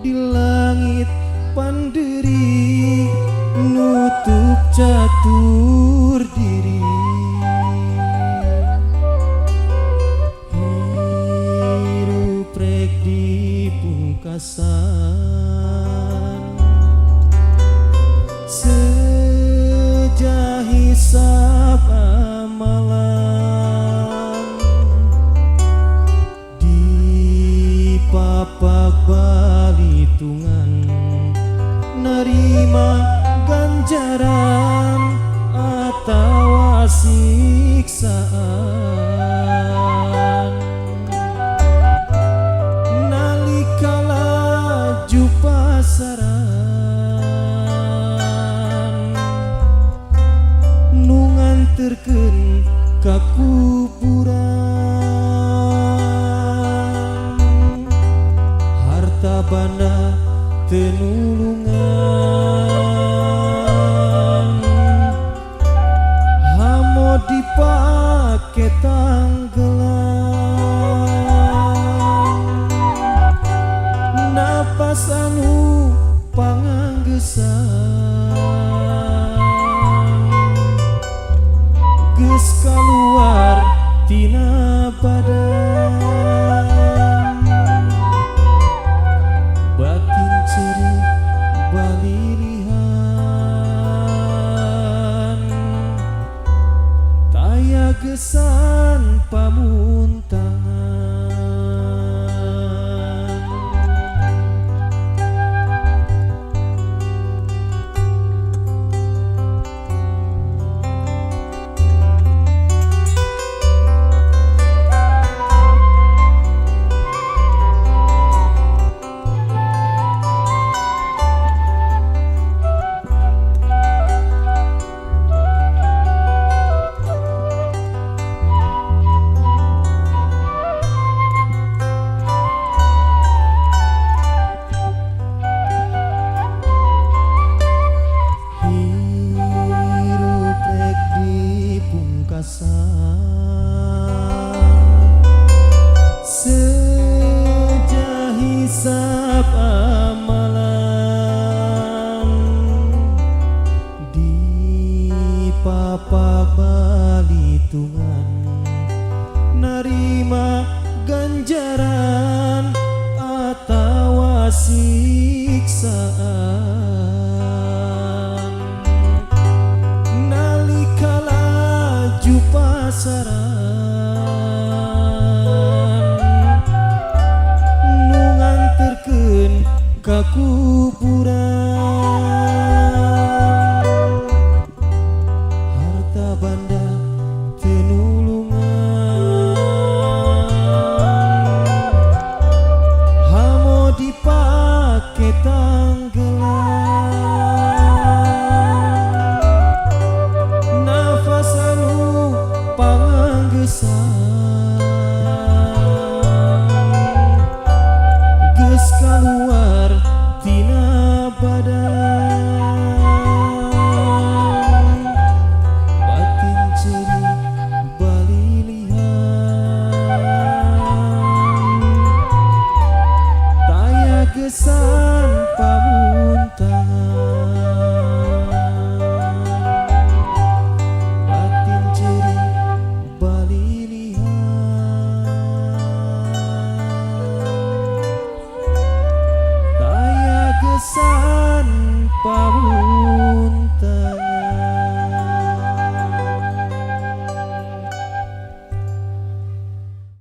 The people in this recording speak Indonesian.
di langit panderi nutup catur diri. Hirup rek di pungkasan sejah hisab amalan di papak balitungan nerima ganjaran atau siksaan. Nalika laju pasaran nu nganterkeun ka kuburan, harta banda tenulungan hamo dipake tanggelan. Napas anu panganggesan geus kaluar tina badan, batin ceri balilihan taya gesan pamuntangan. Sejah hisab amalan di papak balitungan narima ganjaran atau siksaan. Nalika laju pasaran nu nganterkeun ka kuburan,